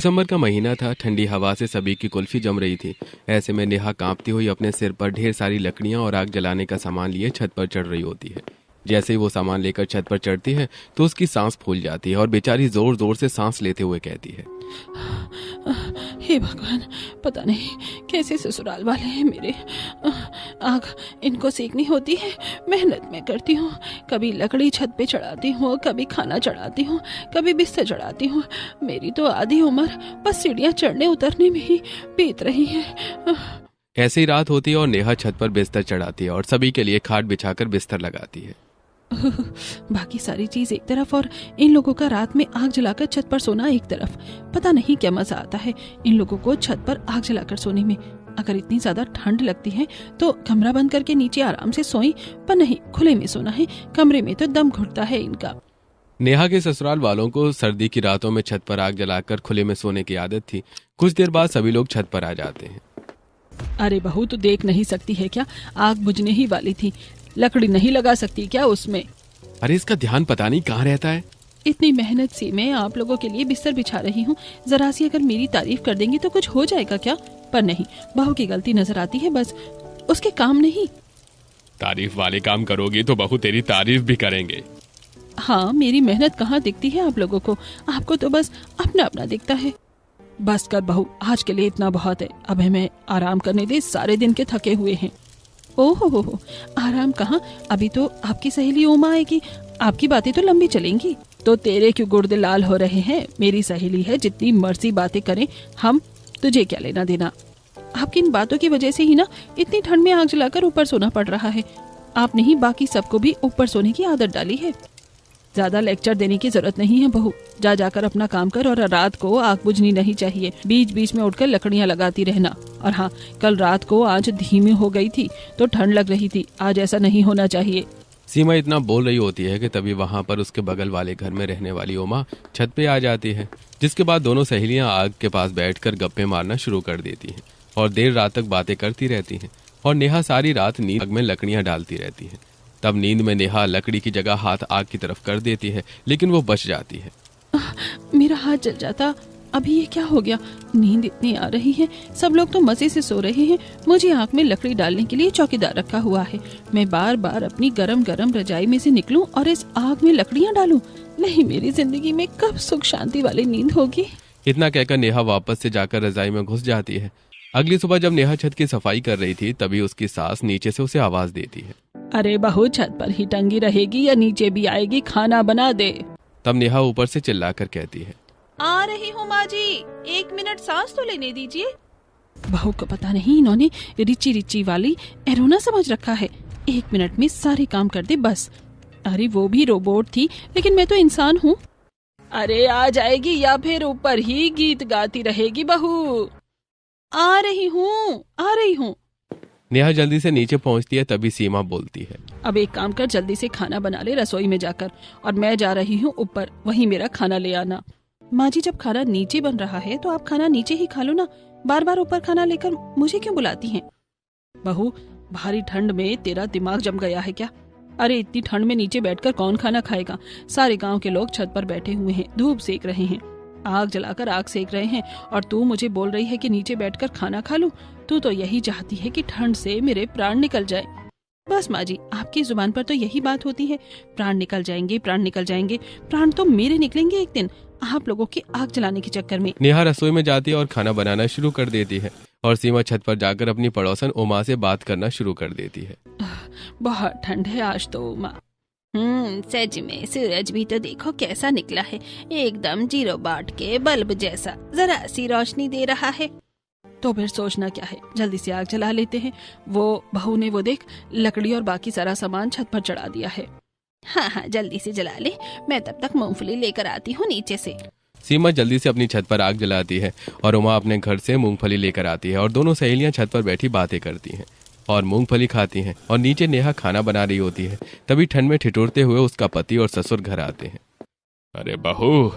दिसंबर का महीना था। ठंडी हवा से सभी की कुल्फी जम रही थी। ऐसे में नेहा कांपती हुई अपने सिर पर ढेर सारी लकड़ियां और आग जलाने का सामान लिए छत पर चढ़ रही होती है। जैसे ही वो सामान लेकर छत पर चढ़ती है तो उसकी सांस फूल जाती है और बेचारी जोर जोर से सांस लेते हुए कहती है, हे भगवान, पता नहीं कैसे ससुराल वाले हैं मेरे। आग इनको सेकनी होती है। मेहनत मैं करती हूँ, कभी लकड़ी छत पे चढ़ाती हूँ, कभी खाना चढ़ाती हूँ, कभी बिस्तर चढ़ाती हूँ। मेरी तो आधी उम्र बस सीढ़ियाँ चढ़ने उतरने में ही बीत रही है। ऐसे ही रात होती है और नेहा छत पर बिस्तर चढ़ाती है और सभी के लिए खाट बिछाकर बिस्तर लगाती है। बाकी सारी चीज एक तरफ और इन लोगों का रात में आग जलाकर छत पर सोना एक तरफ। पता नहीं क्या मजा आता है इन लोगों को छत पर आग जलाकर सोने में। अगर इतनी ज्यादा ठंड लगती है तो कमरा बंद करके नीचे आराम से सोएं, पर नहीं, खुले में सोना है। कमरे में तो दम घुटता है इनका। नेहा के ससुराल वालों को सर्दी की रातों में छत पर आग जलाकर खुले में सोने की आदत थी। कुछ देर बाद सभी लोग छत पर आ जाते हैं। अरे बहू, तो देख नहीं सकती है क्या? आग बुझने ही वाली थी, लकड़ी नहीं लगा सकती क्या उसमें? अरे इसका ध्यान पता नहीं कहाँ रहता है। इतनी मेहनत से मैं आप लोगों के लिए बिस्तर बिछा रही हूँ, जरा सी अगर मेरी तारीफ कर देंगी तो कुछ हो जाएगा क्या? पर नहीं, बहू की गलती नजर आती है, बस उसके काम नहीं। तारीफ वाले काम करोगी तो बहू तेरी तारीफ भी करेंगे। हाँ, मेरी मेहनत कहाँ दिखती है आप लोगों को? आपको तो बस अपना अपना दिखता है। बस कर बहू, आज के लिए इतना बहुत है। अब हमें आराम करने दे, सारे दिन के थके हुए हैं। ओहो, आराम कहाँ? अभी तो आपकी सहेली उमा आएगी, आपकी बातें तो लंबी चलेंगी। तो तेरे क्यों गुर्दे लाल हो रहे हैं? मेरी सहेली है, जितनी मर्जी बातें करें हम, तुझे क्या लेना देना? आपकी इन बातों की वजह से ही ना इतनी ठंड में आग जलाकर ऊपर सोना पड़ रहा है। आपने ही बाकी सबको भी ऊपर सोने की आदत डाली है। ज्यादा लेक्चर देने की जरूरत नहीं है बहू, जा जाकर अपना काम कर। और रात को आग बुझनी नहीं चाहिए, बीच बीच में उठकर लकड़ियां लगाती रहना। और हाँ, कल रात को आंच धीमी हो गई थी तो ठंड लग रही थी, आज ऐसा नहीं होना चाहिए। सीमा इतना बोल रही होती है कि तभी वहां पर उसके बगल वाले घर में रहने वाली उमा छत पे आ जाती है, जिसके बाद दोनों सहेलियां आग के पास बैठकर गप्पे मारना शुरू कर देती हैं और देर रात तक बातें करती रहती हैं। और नेहा सारी रात नींद में लकड़ियां डालती रहती है। तब नींद में नेहा लकड़ी की जगह हाथ आग की तरफ कर देती है, लेकिन वो बच जाती है। मेरा हाथ जल जाता। अभी ये क्या हो गया? नींद इतनी आ रही है, सब लोग तो मजे से सो रहे हैं, मुझे आंख में लकड़ी डालने के लिए चौकीदार रखा हुआ है। मैं बार बार अपनी गरम गरम रजाई में से निकलूं और इस आग में लकड़ियां डालूं? नहीं, मेरी जिंदगी में कब सुख शांति वाली नींद होगी? इतना कहकर नेहा वापस से जाकर रजाई में घुस जाती है। अगली सुबह जब नेहा छत की सफाई कर रही थी तभी उसकी सास नीचे से उसे आवाज देती है, अरे बहू, छत पर ही टंगी रहेगी या नीचे भी आएगी? खाना बना दे। तब नेहा ऊपर से चिल्लाकर कहती है, आ रही हूँ माँ जी, 1 मिनट सांस तो लेने दीजिए। बहू को पता नहीं इन्होंने रिची रिची वाली एरोना समझ रखा है, 1 मिनट में सारे काम कर दे बस। अरे वो भी रोबोट थी, लेकिन मैं तो इंसान हूँ। अरे आ जाएगी या फिर ऊपर ही गीत गाती रहेगी बहू? आ रही हूँ। नेहा जल्दी से नीचे पहुंचती है। तभी सीमा बोलती है, अब एक काम कर, जल्दी से खाना बना ले रसोई में जाकर, और मैं जा रही हूँ ऊपर, वहीं मेरा खाना ले आना। माँ जी, जब खाना नीचे बन रहा है तो आप खाना नीचे ही खा लो ना, बार बार ऊपर खाना लेकर मुझे क्यों बुलाती हैं? बहू, भारी ठंड में तेरा दिमाग जम गया है क्या? अरे इतनी ठंड में नीचे बैठकर कौन खाना खाएगा? सारे गांव के लोग छत पर बैठे हुए हैं, धूप सेक रहे हैं, आग जलाकर आग सेक रहे हैं, और तू मुझे बोल रही है कि नीचे बैठकर खाना खा लूं? तू तो यही चाहती है कि ठंड से मेरे प्राण निकल जाए। बस माँ जी, आपकी जुबान पर तो यही बात होती है, प्राण निकल जाएंगे, प्राण निकल जाएंगे। प्राण तो मेरे निकलेंगे एक दिन, आप लोगों की आग जलाने के चक्कर में। नेहा रसोई में जाती है और खाना बनाना शुरू कर देती है और सीमा छत पर जाकर अपनी पड़ोसन उमा से बात करना शुरू कर देती है। बहुत ठंड है आज तो उमा। सच में सूरज भी तो देखो कैसा निकला है, एकदम 0 वाट के बल्ब जैसा, जरा सी रोशनी दे रहा है। तो फिर सोचना क्या है, जल्दी से आग जला लेते हैं। वो बहू ने वो देख लकड़ी और बाकी सारा सामान छत पर चढ़ा दिया है। हाँ, जल्दी से जला ले, मैं तब तक मूंगफली लेकर आती हूँ नीचे से। सीमा जल्दी से अपनी छत पर आग जलाती है और उमा अपने घर से मूंगफली लेकर आती है और दोनों सहेलियां छत पर बैठी बातें करती हैं और मूंगफली खाती हैं। और नीचे नेहा खाना बना रही होती है। तभी ठंड में ठिठुरते हुए उसका पति और ससुर घर आते हैं। अरे बहू,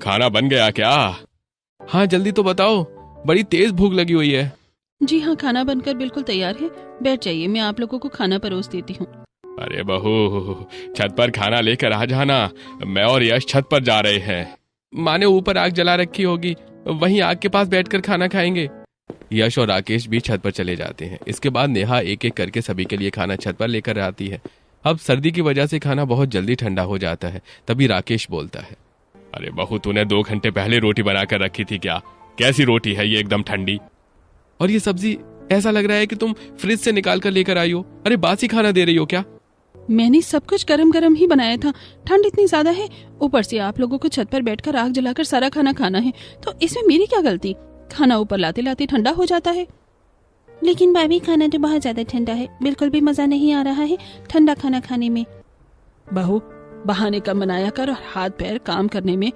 खाना बन गया क्या? हाँ जल्दी तो बताओ, बड़ी तेज भूख लगी हुई है। जी हाँ, खाना बनकर बिल्कुल तैयार है, बैठ जाइए, मैं आप लोगों को खाना परोस देती हूँ। अरे बहू, छत पर खाना लेकर आ जाना, मैं और यश छत पर जा रहे हैं। माँ ने ऊपर आग जला रखी होगी, वहीं आग के पास बैठकर खाना खाएंगे। यश और राकेश भी छत पर चले जाते हैं। इसके बाद नेहा एक एक करके सभी के लिए खाना छत पर लेकर आती है। अब सर्दी की वजह से खाना बहुत जल्दी ठंडा हो जाता है। तभी राकेश बोलता है, अरे बहू, तूने 2 घंटे पहले रोटी बनाकर रखी थी क्या? कैसी रोटी है ये, एकदम ठंडी? और ये सब्जी ऐसा लग रहा है कि तुम फ्रिज से निकाल कर लेकर आई हो। अरे बासी खाना दे रही हो क्या? मैंने सब कुछ गरम गरम ही बनाया था, ठंड इतनी ज्यादा है, ऊपर से आप लोगों को छत पर बैठकर आग जलाकर सारा खाना खाना है, तो इसमें मेरी क्या गलती? खाना ऊपर लाते लाते ठंडा हो जाता है। लेकिन भाभी, खाना तो बहुत ज्यादा ठंडा है, बिल्कुल भी मजा नहीं आ रहा है ठंडा खाना खाने में। बहू, बहाने कम बनाया कर और हाथ पैर काम करने में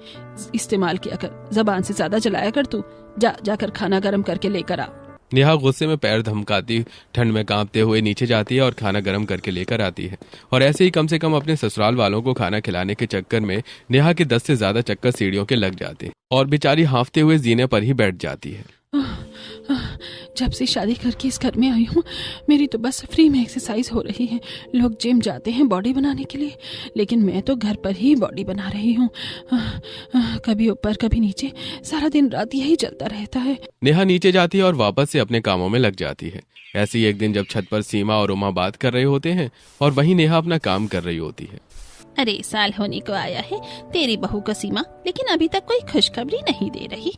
इस्तेमाल किया कर, जबान से ज्यादा चलाया कर तू। जाकर खाना गर्म करके लेकर आ। नेहा गुस्से में पैर धमकाती ठंड में कांपते हुए नीचे जाती है और खाना गर्म करके लेकर आती है। और ऐसे ही कम से कम अपने ससुराल वालों को खाना खिलाने के चक्कर में नेहा के 10 से ज्यादा चक्कर सीढ़ियों के लग जाते हैं और बेचारी हांफते हुए जीने पर ही बैठ जाती है। जब से शादी करके इस घर में आई हूँ, मेरी तो बस फ्री में एक्सरसाइज हो रही है। लोग जिम जाते हैं बॉडी बनाने के लिए, लेकिन मैं तो घर पर ही बॉडी बना रही हूँ। कभी ऊपर कभी नीचे, सारा दिन रात यही चलता रहता है। नेहा नीचे जाती है और वापस से अपने कामों में लग जाती है। ऐसे ही एक दिन जब छत पर सीमा और उमा बात कर रहे होते हैं और वहीं नेहा अपना काम कर रही होती है। अरे, साल होने को आया है तेरी बहू को सीमा, लेकिन अभी तक कोई खुशखबरी नहीं दे रही।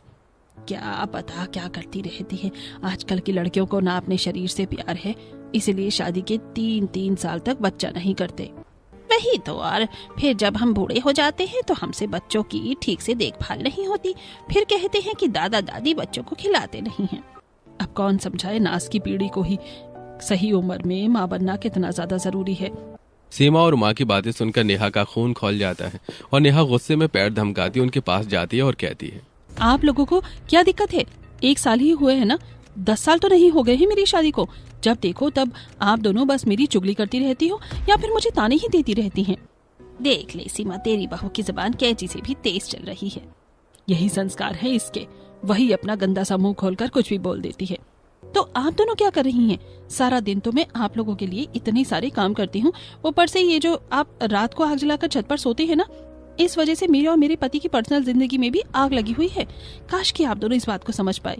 क्या पता क्या करती रहती है। आजकल की लड़कियों को ना अपने शरीर से प्यार है, इसलिए शादी के 3 साल तक बच्चा नहीं करते। वही तो, और फिर जब हम बूढ़े हो जाते हैं तो हमसे बच्चों की ठीक से देखभाल नहीं होती। फिर कहते हैं कि दादा दादी बच्चों को खिलाते नहीं हैं। अब कौन समझाए नास की पीढ़ी को ही सही उम्र में माँ बनना कितना ज्यादा जरूरी है। सीमा और उमा की बातें सुनकर नेहा का खून खौल जाता है और नेहा गुस्से में पैर धमकाती उनके पास जाती है और कहती है, आप लोगों को क्या दिक्कत है? 1 साल ही हुए हैं ना, 10 साल तो नहीं हो गए हैं मेरी शादी को। जब देखो तब आप दोनों बस मेरी चुगली करती रहती हो या फिर मुझे ताने ही देती रहती हैं। देख ले सीमा, तेरी बहू की जुबान कैंची से भी तेज चल रही है। यही संस्कार है इसके, वही अपना गंदा सा मुंह खोलकर कुछ भी बोल देती है। तो आप दोनों क्या कर रही हैं? सारा दिन तो मैं आप लोगों के लिए इतने सारे काम करती हूँ, ऊपर से ये जो आप रात को आग जलाकर छत पर सोते हैं ना, इस वजह से मेरे और मेरे पति की पर्सनल जिंदगी में भी आग लगी हुई है। काश कि आप दोनों इस बात को समझ पाए।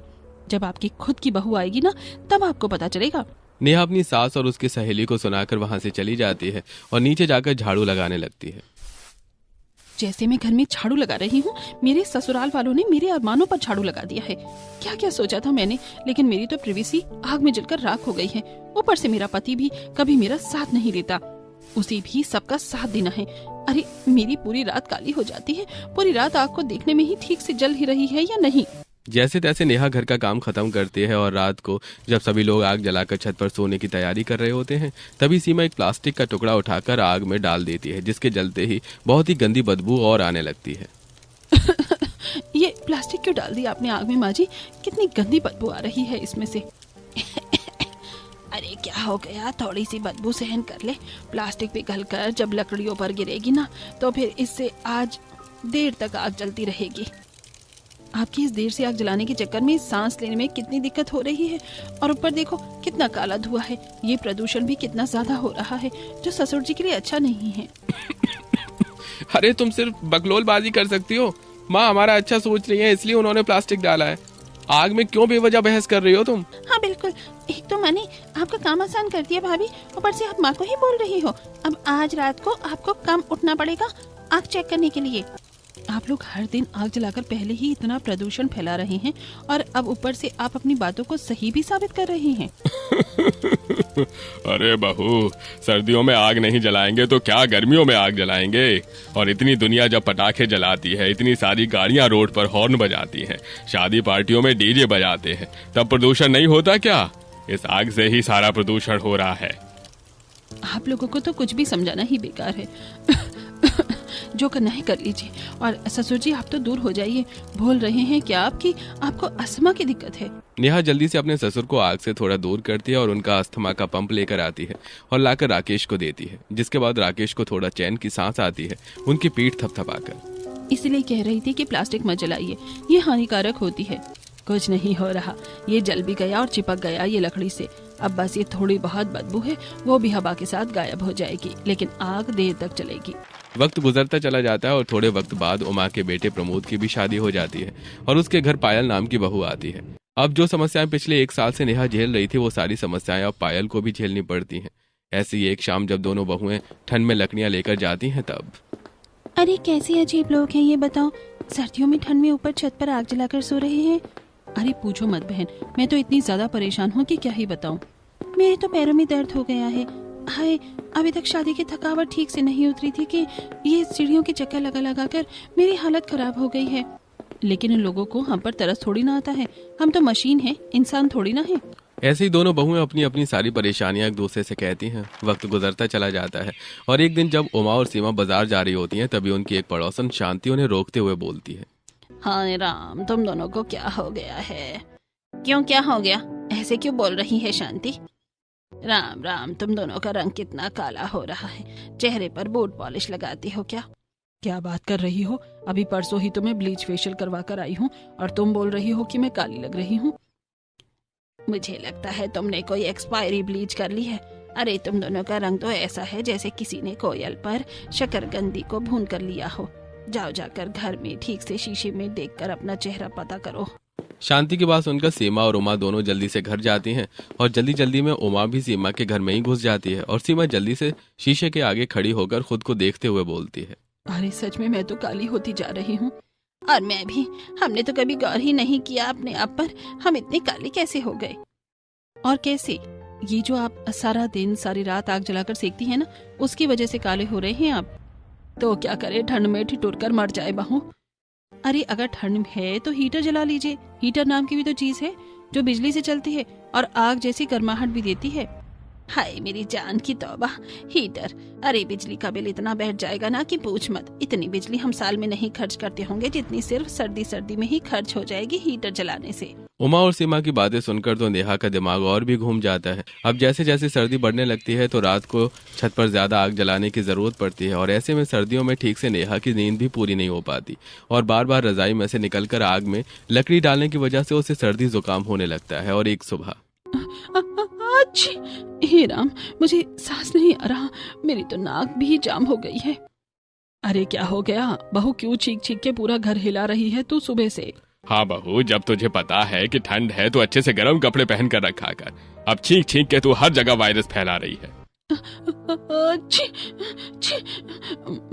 जब आपकी खुद की बहू आएगी ना, तब आपको पता चलेगा। नेहा अपनी सास और उसकी सहेली को सुनाकर वहां से चली जाती है और नीचे जाकर झाड़ू लगाने लगती है। जैसे मैं घर में झाड़ू लगा रही हूँ, मेरे ससुराल वालों ने मेरे अरमानों पर झाड़ू लगा दिया है। क्या क्या सोचा था मैंने, लेकिन मेरी तो प्रिवेसी आग में जलकर राख हो गई है। ऊपर से मेरा पति भी कभी मेरा साथ नहीं देता, उसे भी सबका साथ देना है। अरे, मेरी पूरी रात काली हो जाती है। पूरी रात आग को देखने में ही ठीक से जल ही रही है या नहीं। जैसे तैसे नेहा घर का काम खत्म करती है और रात को जब सभी लोग आग जलाकर छत पर सोने की तैयारी कर रहे होते हैं, तभी सीमा एक प्लास्टिक का टुकड़ा उठाकर आग में डाल देती है, जिसके जलते ही बहुत ही गंदी बदबू और आने लगती है। ये प्लास्टिक क्यों डाल दी आपने आग में माँ जी? कितनी गंदी बदबू आ रही है इसमें से। अरे क्या हो गया, थोड़ी सी बदबू सहन कर ले। प्लास्टिक पिघलकर जब लकड़ियों पर गिरेगी ना, तो फिर इससे आज देर तक आग जलती रहेगी। आपकी इस देर से आग जलाने के चक्कर में सांस लेने में कितनी दिक्कत हो रही है, और ऊपर देखो कितना काला धुआं है। ये प्रदूषण भी कितना ज्यादा हो रहा है, जो ससुर जी के लिए अच्छा नहीं है। अरे तुम सिर्फ बकलोलबाजी कर सकती हो। माँ हमारा अच्छा सोच रही है, इसलिए उन्होंने प्लास्टिक डाला है। आग में क्यों बेवजह बहस कर रही हो तुम? हाँ बिल्कुल, एक तो मैंने आपका काम आसान कर दिया भाभी, ऊपर से आप माँ को ही बोल रही हो। अब आज रात को आपको कम उठना पड़ेगा आग चेक करने के लिए। आप लोग हर दिन आग जलाकर पहले ही इतना प्रदूषण फैला रहे हैं, और अब ऊपर से आप अपनी बातों को सही भी साबित कर रहे हैं। अरे बहू, सर्दियों में आग नहीं जलाएंगे तो क्या गर्मियों में आग जलाएंगे? और इतनी दुनिया जब पटाखे जलाती है, इतनी सारी गाड़ियां रोड पर हॉर्न बजाती हैं, शादी पार्टियों में डीजे बजाते हैं, तब प्रदूषण नहीं होता क्या? इस आग से ही सारा प्रदूषण हो रहा है। आप लोगों को तो कुछ भी समझाना ही बेकार है। जो करना है कर लीजिए। और ससुर जी, आप तो दूर हो जाइए। बोल रहे हैं क्या आपकी आपको अस्थमा की दिक्कत है? नेहा जल्दी से अपने ससुर को आग से थोड़ा दूर करती है और उनका अस्थमा का पंप लेकर आती है और लाकर राकेश को देती है, जिसके बाद राकेश को थोड़ा चैन की सांस आती है, उनकी पीठ थपथपाकर। इसलिए कह रही थी कि प्लास्टिक मत जलाइए, ये हानिकारक होती है। कुछ नहीं हो रहा, ये जल भी गया और चिपक गया ये लकड़ी से। अब बस ये थोड़ी बहुत बदबू है, वो भी हवा के साथ गायब हो जाएगी, लेकिन आग देर तक चलेगी। वक्त गुजरता चला जाता है और थोड़े वक्त बाद उमा के बेटे प्रमोद की भी शादी हो जाती है और उसके घर पायल नाम की बहू आती है। अब जो समस्याएं पिछले 1 साल से नेहा झेल रही थी, वो सारी समस्याएं अब पायल को भी झेलनी पड़ती हैं। ऐसी ही एक शाम जब दोनों बहुएं ठंड में लकड़ियां लेकर जाती हैं तब। अरे कैसे अजीब लोग हैं ये बताओ, सर्दियों में ठंड में ऊपर छत पर आग जलाकर सो रहे हैं। अरे पूछो मत बहन, मैं तो इतनी ज्यादा परेशान हूँ कि क्या ही बताऊं। मेरे तो पैरों में दर्द हो गया है। हाय, अभी तक शादी की थकावट ठीक से नहीं उतरी थी कि ये सीढ़ियों के चक्कर लगा लगा कर मेरी हालत खराब हो गई है। लेकिन इन लोगों को हम पर तरस थोड़ी ना आता है, हम तो मशीन है, इंसान थोड़ी ना है। ऐसे ही दोनों बहुएं अपनी अपनी सारी परेशानियां एक दूसरे से कहती हैं। वक्त गुजरता चला जाता है और एक दिन जब उमा और सीमा बाजार जा रही होती हैं, तभी उनकी एक पड़ोसन शांति उन्हें रोकते हुए बोलती है, हाय राम, तुम दोनों को क्या हो गया है? क्यों, क्या हो गया? ऐसे क्यों बोल रही है शांति? राम राम, तुम दोनों का रंग कितना काला हो रहा है। चेहरे पर बूट पॉलिश लगाती हो क्या? क्या बात कर रही हो? अभी परसों ही तो मैं ब्लीच फेशियल करवा कर आई हूँ और तुम बोल रही हो कि मैं काली लग रही हूँ। मुझे लगता है तुमने कोई एक्सपायरी ब्लीच कर ली है। अरे तुम दोनों का रंग तो ऐसा है जैसे किसी ने कोयल पर शकरकंदी को भून कर लिया हो। जाओ जाकर घर में ठीक से शीशे में देखकर अपना चेहरा पता करो। शांति की बात सुनकर सीमा और उमा दोनों जल्दी से घर जाती हैं और जल्दी जल्दी में उमा भी सीमा के घर में ही घुस जाती है और सीमा जल्दी से शीशे के आगे खड़ी होकर खुद को देखते हुए बोलती है, अरे सच में मैं तो काली होती जा रही हूँ। और मैं भी। हमने तो कभी गौर ही नहीं किया अपने आप पर, हम इतने काले कैसे हो गए? और कैसे? ये जो आप सारा दिन सारी रात आग जलाकर सेकती है ना, उसकी वजह से काले हो रहे हैं आप। तो क्या करे, ठंड में ठिठुर कर मर जाए बहू। अरे अगर ठंड है तो हीटर जला लीजिए। हीटर नाम की भी तो चीज है जो बिजली से चलती है और आग जैसी गर्माहट भी देती है। हाय मेरी जान की तौबा, हीटर! अरे बिजली का बिल इतना बैठ जाएगा ना कि पूछ मत। इतनी बिजली हम साल में नहीं खर्च करते होंगे जितनी सिर्फ सर्दी में ही खर्च हो जाएगी हीटर जलाने से। उमा और सीमा की बातें सुनकर तो नेहा का दिमाग और भी घूम जाता है। अब जैसे जैसे सर्दी बढ़ने लगती है तो रात को छत पर ज्यादा आग जलाने की जरूरत पड़ती है और ऐसे में सर्दियों में ठीक से नेहा की नींद भी पूरी नहीं हो पाती और बार बार रजाई में से निकलकर आग में लकड़ी डालने की वजह से उसे सर्दी जुकाम होने लगता है। और एक सुबह, हे राम, मुझे सांस नहीं आ रहा, मेरी तो नाक भी जाम हो गई है। अरे क्या हो गया बहू, क्यों चीख चीख के पूरा घर हिला रही है तू सुबह से? हाँ बहू, जब तुझे पता है कि ठंड है तो अच्छे से गर्म कपड़े पहन कर रखा कर। अब छींक छींक के तू हर जगह वायरस फैला रही है।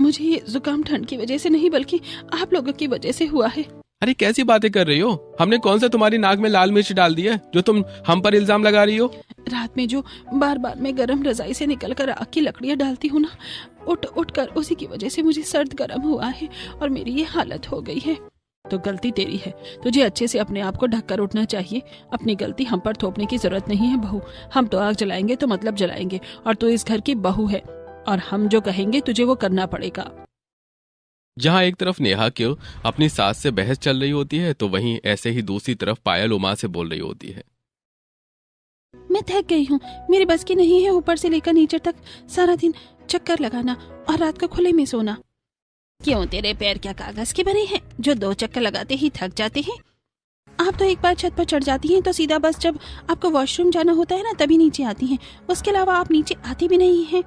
मुझे ये जुकाम ठंड की वजह से नहीं बल्कि आप लोगों की वजह से हुआ है। अरे कैसी बातें कर रही हो? हमने कौन सा तुम्हारी नाक में लाल मिर्च डाल दी है जो तुम हम पर इल्जाम लगा रही हो? रात में जो बार बार मैं गर्म रजाई से निकलकर आग की लकड़ियां डालती हूँ ना, उठ उठ कर उसी की वजह से मुझे सर्द गर्म हुआ है और मेरी ये हालत हो गई है। तो गलती तेरी है, तुझे अच्छे से अपने आप को ढक कर उठना चाहिए। अपनी गलती हम पर थोपने की जरूरत नहीं है बहू। हम तो आग जलाएंगे तो मतलब जलाएंगे और तू इस घर की बहू है और हम जो कहेंगे तुझे वो करना पड़ेगा। जहाँ एक तरफ नेहा क्यों अपनी सास से बहस चल रही होती है तो वहीं ऐसे ही दूसरी तरफ पायल उमा से बोल रही होती है, मैं थक गई हूँ, मेरे बस की नहीं है ऊपर से लेकर नीचे तक सारा दिन चक्कर लगाना और रात को खुले में सोना। क्यों, तेरे पैर क्या कागज के बने हैं जो 2 चक्कर लगाते ही थक जाते हैं? आप तो एक बार छत पर चढ़ जाती हैं तो सीधा बस जब आपको वॉशरूम जाना होता है ना तभी नीचे आती हैं, उसके अलावा आप नीचे आती भी नहीं हैं।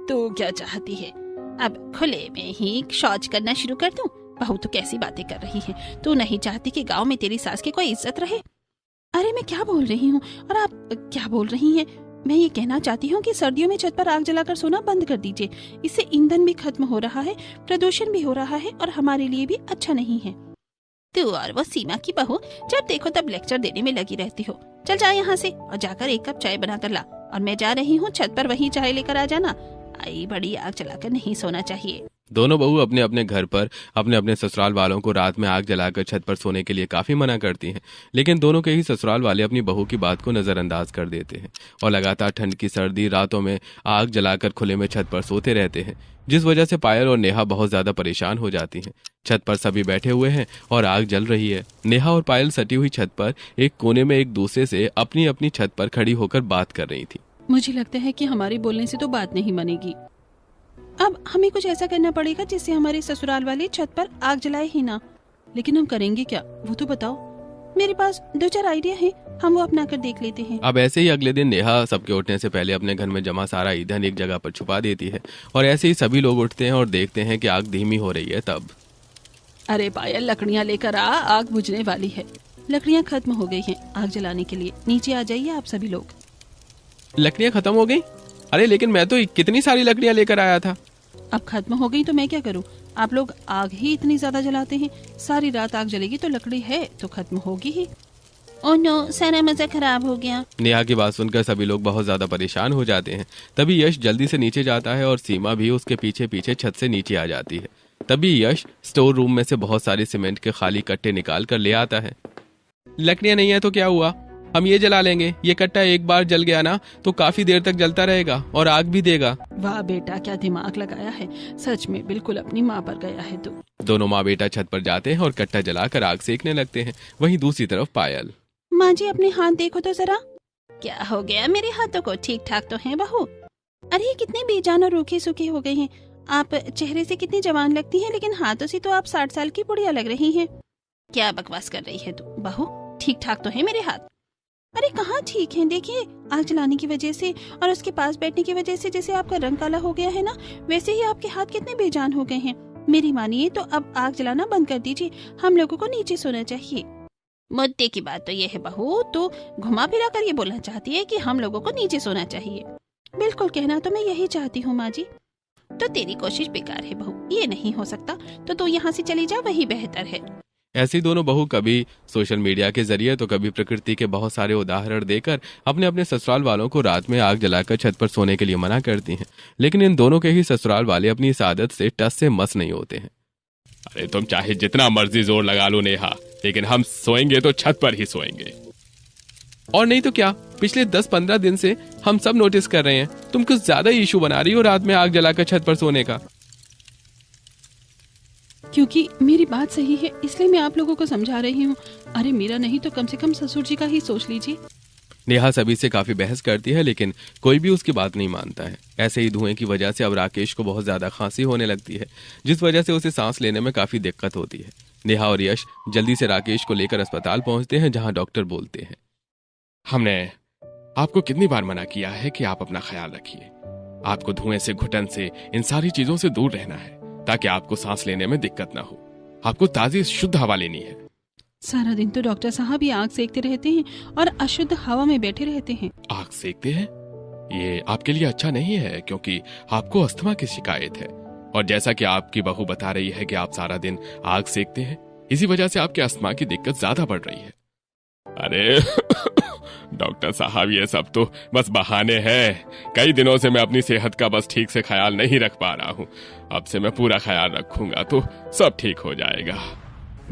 तो क्या चाहती है, अब खुले में ही शौच करना शुरू कर दूं? बहू तो कैसी बातें कर रही है, तू नहीं चाहती कि गांव में तेरी सास की कोई इज्जत रहे? अरे मैं क्या बोल रही हूँ और आप क्या बोल रही हैं? मैं ये कहना चाहती हूँ कि सर्दियों में छत पर आग जलाकर सोना बंद कर दीजिए। इससे ईंधन भी खत्म हो रहा है, प्रदूषण भी हो रहा है और हमारे लिए भी अच्छा नहीं है। तू और वो सीमा की बहू जब देखो तब लेक्चर देने में लगी रहती हो। चल जा यहाँ से और जाकर 1 कप चाय बना कर ला और मैं जा रही हूँ छत पर, वहीं चाय लेकर आ जाना। आई बड़ी आग जलाकर नहीं सोना चाहिए। दोनों बहू अपने अपने घर पर अपने अपने ससुराल वालों को रात में आग जलाकर छत पर सोने के लिए काफी मना करती हैं, लेकिन दोनों के ही ससुराल वाले अपनी बहू की बात को नजरअंदाज कर देते हैं और लगातार ठंड की सर्दी रातों में आग जलाकर खुले में छत पर सोते रहते हैं, जिस वजह से पायल और नेहा बहुत ज्यादा परेशान हो जाती हैं। छत पर सभी बैठे हुए हैं और आग जल रही है। नेहा और पायल सटी हुई छत पर एक कोने में एक दूसरे से अपनी अपनी छत पर खड़ी होकर बात कर रही थी। मुझे लगता है कि हमारे बोलने से तो बात नहीं बनेगी। अब हमें कुछ ऐसा करना पड़ेगा जिससे हमारे ससुराल वाले छत पर आग जलाए ही ना। लेकिन हम करेंगे क्या, वो तो बताओ। मेरे पास 2-4 आइडिया हैं, हम वो अपना कर देख लेते हैं। अब ऐसे ही अगले दिन नेहा सबके उठने से पहले अपने घर में जमा सारा ईंधन एक जगह पर छुपा देती है और ऐसे ही सभी लोग उठते हैं और देखते हैं कि आग धीमी हो रही है। तब अरे पायल, लकड़ियाँ लेकर आ, आग बुझने वाली है। लकड़ियाँ खत्म हो गई हैं आग जलाने के लिए, नीचे आ जाइए आप सभी लोग। लकड़ियाँ खत्म हो गई? अरे लेकिन मैं तो कितनी सारी लकड़ियाँ लेकर आया था। अब खत्म हो गई तो मैं क्या करूँ? आप लोग आग ही इतनी ज्यादा जलाते हैं, सारी रात आग जलेगी तो लकड़ी है तो खत्म होगी ही। ओह नो, सारा मजा खराब हो गया। नेहा की बात सुनकर सभी लोग बहुत ज्यादा परेशान हो जाते हैं। तभी यश जल्दी से नीचे जाता है और सीमा भी उसके पीछे पीछे छत से नीचे आ जाती है। तभी यश स्टोर रूम में से बहुत सारे सीमेंट के खाली कट्टे निकाल कर ले आता है। लकड़ियां नहीं है तो क्या हुआ, हम ये जला लेंगे। ये कट्टा एक बार जल गया ना तो काफी देर तक जलता रहेगा और आग भी देगा। वाह बेटा, क्या दिमाग लगाया है, सच में बिल्कुल अपनी माँ पर गया है तू। दोनों माँ बेटा छत पर जाते हैं और कट्टा जलाकर आग सेकने लगते हैं। वहीं दूसरी तरफ पायल। माँ जी अपने हाथ देखो तो जरा। क्या हो गया मेरे हाथों को? ठीक ठाक तो हैं बहू। अरे ये कितने बेजान और रूखे सूखे हो गए हैं। आप चेहरे से कितनी जवान लगती हैं, लेकिन हाथों से तो आप 60 साल की बुढ़िया लग रही हैं। क्या बकवास कर रही है तू बहू? ठीक ठाक तो है मेरे हाथ। अरे कहाँ ठीक है, देखिए आग जलाने की वजह से और उसके पास बैठने की वजह से जैसे आपका रंग काला हो गया है ना, वैसे ही आपके हाथ कितने बेजान हो गए हैं। मेरी मानिए तो अब आग जलाना बंद कर दीजिए, हम लोगों को नीचे सोना चाहिए। मुद्दे की बात तो ये है बहू, तो घुमा फिरा कर ये बोलना चाहती है कि हम लोगों को नीचे सोना चाहिए। बिल्कुल, कहना तो मैं यही चाहती हूँ माँ जी। तो तेरी कोशिश बेकार है बहू, ये नहीं हो सकता तो तू यहाँ से चली जा, वही बेहतर है। ऐसी दोनों बहू कभी सोशल मीडिया के जरिए तो कभी प्रकृति के बहुत सारे उदाहरण देकर अपने अपने ससुराल वालों को रात में आग जलाकर छत पर सोने के लिए मना करती हैं। लेकिन इन दोनों के ही ससुराल वाले अपनी इस आदत से टस से मस नहीं होते हैं। अरे तुम चाहे जितना मर्जी जोर लगा लो नेहा, लेकिन हम सोएंगे तो छत पर ही सोएंगे। और नहीं तो क्या, पिछले 10-15 दिन से हम सब नोटिस कर रहे हैं तुम कुछ ज्यादा इशू बना रही हो रात में आग जलाकर छत पर सोने का। क्योंकि मेरी बात सही है इसलिए मैं आप लोगों को समझा रही हूँ। अरे मेरा नहीं तो कम से कम ससुर जी का ही सोच लीजिए। नेहा सभी से काफी बहस करती है लेकिन कोई भी उसकी बात नहीं मानता है। ऐसे ही धुएं की वजह से अब राकेश को बहुत ज्यादा खांसी होने लगती है, जिस वजह से उसे सांस लेने में काफी दिक्कत होती है। नेहा और यश जल्दी से राकेश को लेकर अस्पताल पहुंचते हैं, जहां डॉक्टर बोलते हैं, हमने आपको कितनी बार मना किया है कि आप अपना ख्याल रखिए। आपको धुएं से, घुटन से, इन सारी चीजों से दूर रहना है ताकि आपको सांस लेने में दिक्कत ना हो। आपको ताजी शुद्ध हवा लेनी है। सारा दिन तो डॉक्टर साहब ही आग सेकते रहते हैं और अशुद्ध हवा में बैठे रहते हैं। आग सेकते हैं? ये आपके लिए अच्छा नहीं है क्योंकि आपको अस्थमा की शिकायत है, और जैसा कि आपकी बहू बता रही है कि आप सारा दिन आग सेकते हैं, इसी वजह से आपके अस्थमा की दिक्कत ज्यादा बढ़ रही है। अरे डॉक्टर साहब, ये सब तो बस बहाने हैं। कई दिनों से मैं अपनी सेहत का बस ठीक से ख्याल नहीं रख पा रहा हूँ। अब से मैं पूरा ख्याल रखूंगा तो सब ठीक हो जाएगा।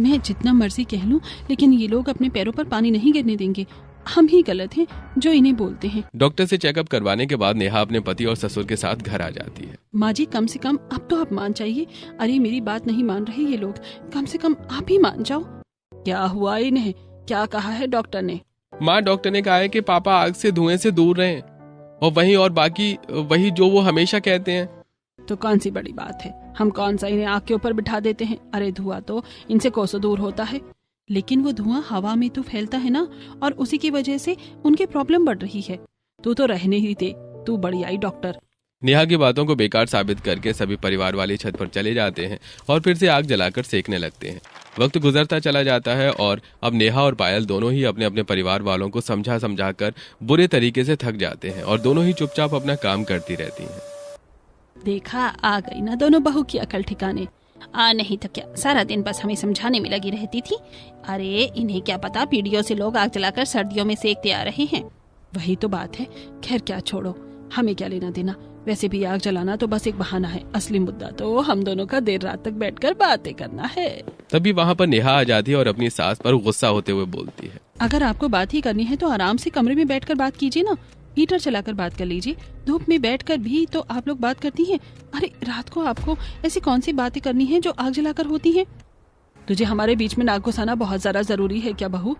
मैं जितना मर्जी कह लूं, लेकिन ये लोग अपने पैरों पर पानी नहीं गिरने देंगे। हम ही गलत हैं जो इन्हें बोलते हैं। डॉक्टर से चेकअप करवाने के बाद नेहा अपने पति और ससुर के साथ घर आ जाती है। माँ जी, कम से कम अब तो आप मान जाइए। अरे मेरी बात नहीं मान रहे ये लोग, कम से कम आप ही मान जाओ। क्या हुआ इन्हें? क्या कहा है डॉक्टर ने? माँ, डॉक्टर ने कहा है कि पापा आग से, धुएं से दूर रहें, और बाकी वही जो वो हमेशा कहते हैं। तो कौन सी बड़ी बात है, हम कौन सा इन्हें आग के ऊपर बिठा देते हैं। अरे धुआं तो इनसे कोसों दूर होता है, लेकिन वो धुआं हवा में तो फैलता है ना, और उसी की वजह से उनकी प्रॉब्लम बढ़ रही है। तू तो रहने ही दे, तू बड़ी आई डॉक्टर। नेहा की बातों को बेकार साबित करके सभी परिवार वाले छत पर चले जाते हैं और फिर से आग जलाकर सेकने लगते हैं। वक्त गुजरता चला जाता है और अब नेहा और पायल दोनों ही अपने अपने परिवार वालों को समझा कर बुरे तरीके से थक जाते हैं और दोनों ही चुपचाप अपना काम करती रहती हैं। देखा, आ गई ना दोनों बहू की अकल ठिकाने। नहीं तो क्या, सारा दिन बस हमें समझाने में लगी रहती थी। अरे इन्हें क्या पता, पीढ़ियों से लोग आग जलाकर सर्दियों में सेकते आ रहे हैं। वही तो बात है। खैर क्या छोड़ो, हमें क्या लेना देना। वैसे भी आग जलाना तो बस एक बहाना है, असली मुद्दा तो हम दोनों का देर रात तक बैठकर बातें करना है। तभी वहाँ पर नेहा आ जाती है और अपनी सास पर गुस्सा होते हुए बोलती है, अगर आपको बात ही करनी है तो आराम से कमरे में बैठकर बात कीजिए ना, हीटर चलाकर बात कर लीजिए। धूप में बैठकर भी तो आप लोग बात करती हैं। अरे रात को आपको ऐसी कौन सी बातें करनी है जो आग जलाकर होती हैं? तुझे हमारे बीच में नाक घुसाना बहुत ज्यादा जरूरी है क्या बहू?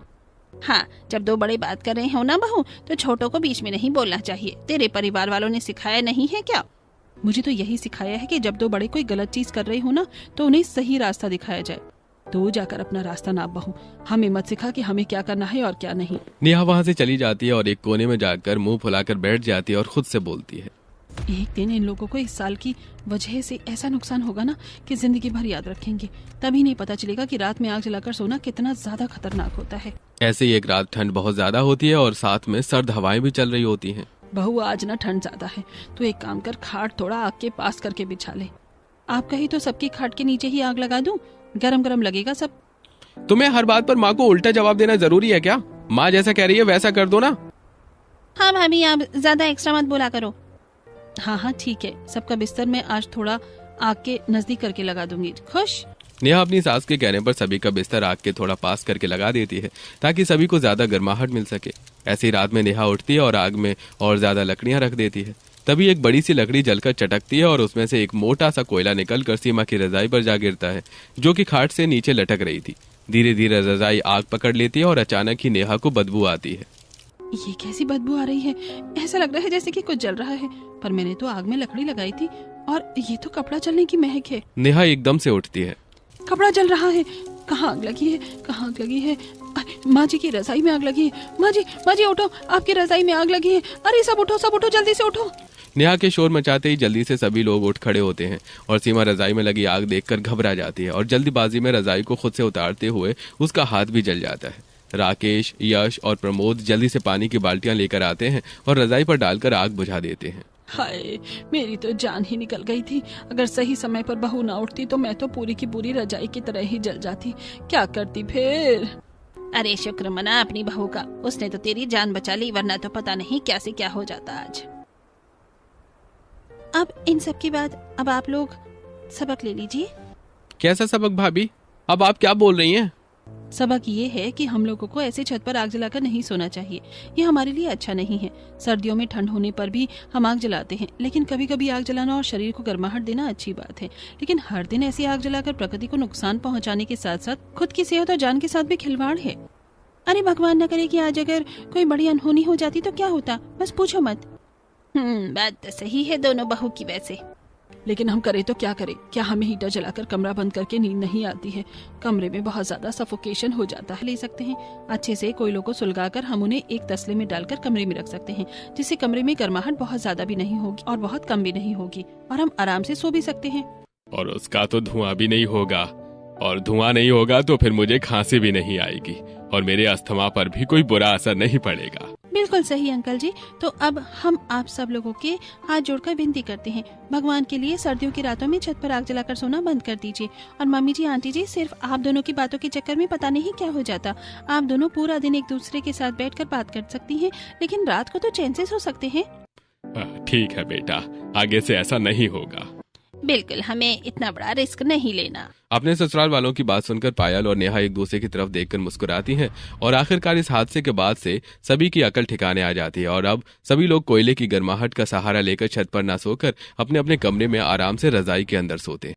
हाँ, जब दो बड़े बात कर रहे हो ना बहू, तो छोटों को बीच में नहीं बोलना चाहिए। तेरे परिवार वालों ने सिखाया नहीं है क्या? मुझे तो यही सिखाया है कि जब दो बड़े कोई गलत चीज कर रहे हो ना, तो उन्हें सही रास्ता दिखाया जाए। तू जाकर अपना रास्ता नाप बहू, हमें मत सिखा कि हमें क्या करना है और क्या नहीं। नेहा वहां से चली जाती है और एक कोने में जाकर मुंह फुलाकर बैठ जाती है और खुद से बोलती है, एक दिन इन लोगों को इस साल की वजह से ऐसा नुकसान होगा ना कि जिंदगी भर याद रखेंगे। तभी नहीं पता चलेगा कि रात में आग जलाकर सोना कितना ज्यादा खतरनाक होता है। ऐसे ही एक रात ठंड बहुत ज्यादा होती है और साथ में सर्द हवाएं भी चल रही होती हैं। बहू आज ना ठंड ज्यादा है, तो एक काम कर, खाट थोड़ा आग के पास करके बिछा ले। आप कही तो सबकी खाट के नीचे ही आग लगा दूं, गरम गरम लगेगा सब। तुम्हें हर बात पर माँ को उल्टा जवाब देना जरूरी है क्या? माँ जैसा कह रही है वैसा कर दो ना। हाँ भाभी, आप ज्यादा एक्स्ट्रा मत बोला करो। हाँ हाँ ठीक है, सबका बिस्तर में आज थोड़ा आग के नजदीक करके लगा दूंगी। खुश? नेहा अपनी सास के कहने पर सभी का बिस्तर आग के थोड़ा पास करके लगा देती है ताकि सभी को ज्यादा गर्माहट मिल सके। ऐसी रात में नेहा उठती है और आग में और ज्यादा लकड़ियां रख देती है। तभी एक बड़ी सी लकड़ी जलकर चटकती है और उसमें से एक मोटा सा कोयला निकलकर सीमा की रजाई पर जा गिरता है, जो कि खाट से नीचे लटक रही थी। धीरे धीरे रजाई आग पकड़ लेती है और अचानक ही नेहा को बदबू आती है। ये कैसी बदबू आ रही है? ऐसा लग रहा है जैसे कि कुछ जल रहा है, पर मैंने तो आग में लकड़ी लगाई थी और ये तो कपड़ा जलने की महक है। नेहा एकदम से उठती है। कपड़ा जल रहा है? कहाँ आग लगी है? कहाँ आग लगी है? माँ जी की रजाई में आग लगी है। माँ जी उठो, आपकी रजाई में आग लगी है। अरे सब उठो, जल्दी से उठो। नेहा के शोर मचाते ही जल्दी से सभी लोग उठ खड़े होते हैं और सीमा रजाई में लगी आग देखकर घबरा जाती है और जल्दीबाजी में रजाई को खुद से उतारते हुए उसका हाथ भी जल जाता है। राकेश, यश और प्रमोद जल्दी से पानी की बाल्टियां लेकर आते हैं और रजाई पर डालकर आग बुझा देते हैं। हाय, मेरी तो जान ही निकल गई थी। अगर सही समय पर बहू ना उठती तो मैं तो पूरी की पूरी रजाई की तरह ही जल जाती। क्या करती फिर? अरे शुक्र मना अपनी बहू का, उसने तो तेरी जान बचा ली, वरना तो पता नहीं क्या से क्या हो जाता आज। अब इन सब के बाद अब आप लोग सबक ले लीजिए। कैसा सबक भाभी? अब आप क्या बोल रही हैं? सबक ये है कि हम लोगों को ऐसे छत पर आग जलाकर नहीं सोना चाहिए। ये हमारे लिए अच्छा नहीं है। सर्दियों में ठंड होने पर भी हम आग जलाते हैं, लेकिन कभी कभी आग जलाना और शरीर को गर्माहट देना अच्छी बात है। लेकिन हर दिन ऐसी आग जलाकर प्रकृति को नुकसान पहुंचाने के साथ साथ खुद की सेहत और जान के साथ भी खिलवाड़ है। अरे भगवान न करे कि आज अगर कोई बड़ी अनहोनी हो जाती तो क्या होता, बस पूछो मत। बात तो सही है दोनों बहू की वैसे। लेकिन हम करें तो क्या करें? क्या हमें हीटर जलाकर कमरा बंद करके नींद नहीं आती है? कमरे में बहुत ज्यादा सफोकेशन हो जाता है। ले सकते हैं अच्छे से कोयलों को सुलगाकर हम उन्हें एक तसले में डालकर कमरे में रख सकते हैं, जिससे कमरे में गर्माहट बहुत ज्यादा भी नहीं होगी और बहुत कम भी नहीं होगी और हम आराम से सो भी सकते हैं। और उसका तो धुआं भी नहीं होगा, और धुआं नहीं होगा तो फिर मुझे खांसी भी नहीं आएगी और मेरे अस्थमा पर भी कोई बुरा असर नहीं पड़ेगा। बिल्कुल सही अंकल जी। तो अब हम आप सब लोगों के हाथ जोड़कर विनती करते हैं, भगवान के लिए सर्दियों की रातों में छत पर आग जलाकर सोना बंद कर दीजिए। और मम्मी जी, आंटी जी, सिर्फ आप दोनों की बातों के चक्कर में पता नहीं क्या हो जाता। आप दोनों पूरा दिन एक दूसरे के साथ बैठकर बात कर सकती हैं, लेकिन रात को तो चैन से सो सकते हैं। ठीक है बेटा, आगे से ऐसा नहीं होगा। बिल्कुल, हमें इतना बड़ा रिस्क नहीं लेना। अपने ससुराल वालों की बात सुनकर पायल और नेहा एक दूसरे की तरफ देखकर मुस्कुराती हैं और आखिरकार इस हादसे के बाद से सभी की अकल ठिकाने आ जाती है और अब सभी लोग कोयले की गर्माहट का सहारा लेकर छत पर ना सोकर अपने अपने कमरे में आराम से रजाई के अंदर सोते हैं।